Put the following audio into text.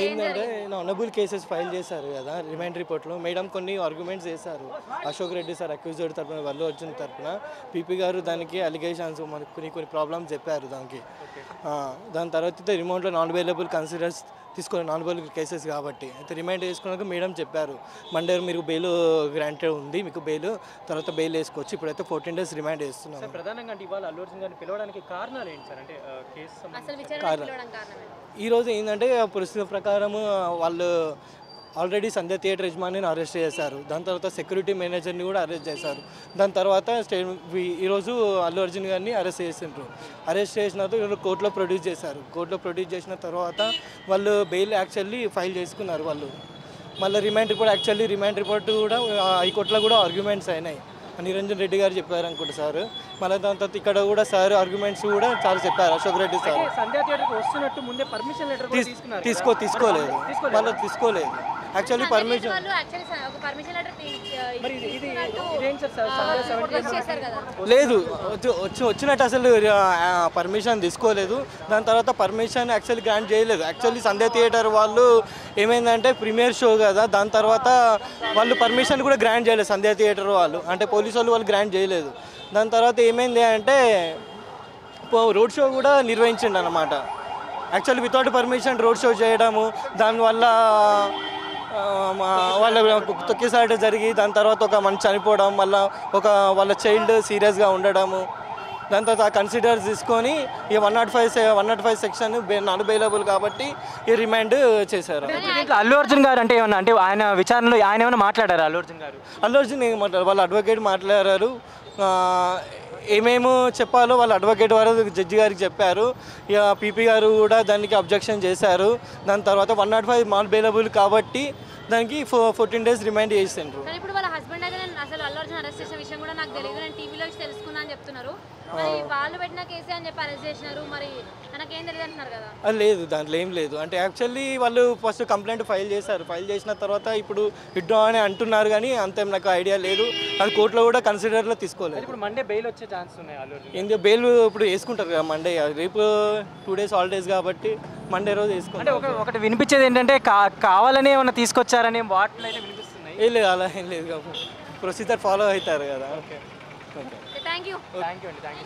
ఏంటంటే honourable cases file చేశారు కదా రిమైండ్ రిపోర్ట్లో మేడం కొన్ని ఆర్గ్యుమెంట్స్ చేశారు. అశోక్ రెడ్డి సార్ అక్యూజ్డ్ తరపున వల్లు అర్జున్ తరపున పీపీ గారు దానికి అలిగేషన్స్ మనకు కొన్ని ప్రాబ్లమ్స్ చెప్పారు దానికి. దాని తర్వాత రిమౌండ్లో నాన్ అవైలబుల్ కన్సిడర్స్ తీసుకోవాలి నాన్ అవైలబుల్ కేసెస్ కాబట్టి అయితే రిమైండ్ చేసుకున్నాక మేడం చెప్పారు మండే మీరు బెయిల్ గ్రాంటెడ్ ఉంది, మీకు బెయిల్ తర్వాత బెయిల్ వేసుకోవచ్చు. ఇప్పుడైతే 14 days రిమైండ్ చేస్తున్నాం. ప్రధానంగా అంటే ఇవాళ అల్లు అర్జున్ గారిని పిలవడానికి కారణాలు ఏంటి సార్? అంటే ఈరోజు ఏంటంటే పరిస్థితి ప్రకారం వాళ్ళు ఆల్రెడీ సంధ్య థియేటర్ యజమానిని అరెస్ట్ చేశారు. దాని తర్వాత సెక్యూరిటీ మేనేజర్ని కూడా అరెస్ట్ చేశారు. దాని తర్వాత ఈరోజు అల్లు అర్జున్ గారిని అరెస్ట్ చేసిండ్రు. అరెస్ట్ చేసిన తర్వాత కోర్టులో ప్రొడ్యూస్ చేశారు. కోర్టులో ప్రొడ్యూస్ చేసిన తర్వాత వాళ్ళు బెయిల్ యాక్చువల్లీ ఫైల్ చేసుకున్నారు. వాళ్ళు మళ్ళీ రిమాండ్ రిపోర్ట్ కూడా హైకోర్టులో కూడా ఆర్గ్యుమెంట్స్ అయినాయి. నిరంజన్ రెడ్డి గారు చెప్పారు అనుకుంటా సార్. మళ్ళీ దాని తర్వాత ఇక్కడ కూడా సార్ ఆర్గ్యుమెంట్స్ కూడా చాలా చెప్పారు అశోక్ రెడ్డి సార్. తీసుకోలేదు మళ్ళీ తీసుకోలేదు యాక్చువల్లీ పర్మిషన్ లేదు వచ్చినట్టు అసలు పర్మిషన్ తీసుకోలేదు. దాని తర్వాత పర్మిషన్ యాక్చువల్లీ గ్రాంట్ చేయలేదు. యాక్చువల్లీ సంధ్య థియేటర్ వాళ్ళు ఏమైందంటే ప్రీమియర్ షో కదా, దాని తర్వాత వాళ్ళు పర్మిషన్ కూడా గ్రాంట్ చేయలేదు సంధ్య థియేటర్ వాళ్ళు, అంటే పోలీసు వాళ్ళు గ్రాంట్ చేయలేదు. దాని తర్వాత ఏమైంది అంటే రోడ్ షో కూడా నిర్వహించిండు అన్నమాట. Actually without permission road show చేయడము, దానివల్ల వాళ్ళ తొక్కిసాట జరిగి దాని తర్వాత ఒక మనిషి చనిపోవడం, మళ్ళీ వాళ్ళ చైల్డ్ సీరియస్గా ఉండడము, దాని తర్వాత కన్సిడర్ తీసుకొని ఈ 105 సెక్షన్ నాన్ అవైలబుల్ కాబట్టి ఈ రిమాండ్ చేశారు. అల్లు అర్జున్ గారు అంటే ఏమన్నా అంటే ఆయన విచారణలో ఆయన ఏమైనా మాట్లాడారు? అల్లు అర్జున్ ఏం మాట్లాడారు, వాళ్ళ అడ్వకేట్ మాట్లాడారు. ఏమేమో చెప్పాలో వాళ్ళ అడ్వకేట్ వారు జడ్జి గారికి చెప్పారు. ఇక పీపీ గారు కూడా దానికి అబ్జెక్షన్ చేశారు. దాని తర్వాత 105 నాన్ అవైలబుల్ కాబట్టి దానికి 14 days రిమైండ్ చేసిండ్రు. ఇప్పుడు వాళ్ళ హస్బెండ్ అయితే అసలు అల్లు అర్జున్ అరెస్ట్ చేసిన విషయం కూడా నాకు తెలియదు, నేను టీవీలో తెలుసుకున్నా అని చెప్తున్నారు. వాళ్ళు పెట్టిన కేసే అని చెప్పి అరెస్ట్ చేసినారు, మరి మనకేం తెలియదు అంటున్నారు కదా. లేదు దాంట్లో ఏం లేదు. అంటే యాక్చువల్లీ వాళ్ళు ఫస్ట్ కంప్లైంట్ ఫైల్ చేశారు. ఫైల్ చేసిన తర్వాత ఇప్పుడు విత్డ్రా అని అంటున్నారు, కానీ అంతేం నాకు ఐడియా లేదు. అది కోర్టులో కూడా కన్సిడర్లో తీసుకోలేదు. ఇప్పుడు మండే బెయిల్ వచ్చే ఛాన్స్ ఉన్నాయి. ఇంకా బెయిల్ ఇప్పుడు వేసుకుంటారు కదా మండే, రేపు 2 days హాలిడేస్ కాబట్టి మండే రోజు వేసుకుంటారు. అంటే ఒకటి వినిపించేది ఏంటంటే కావాలని ఏమన్నా తీసుకొచ్చారని వాటిలో అయితే వినిపిస్తున్నాయి. ఏం లేదు, అలా ఏం లేదు. ప్రొసీజర్ ఫాలో అవుతారు కదా. Thank you.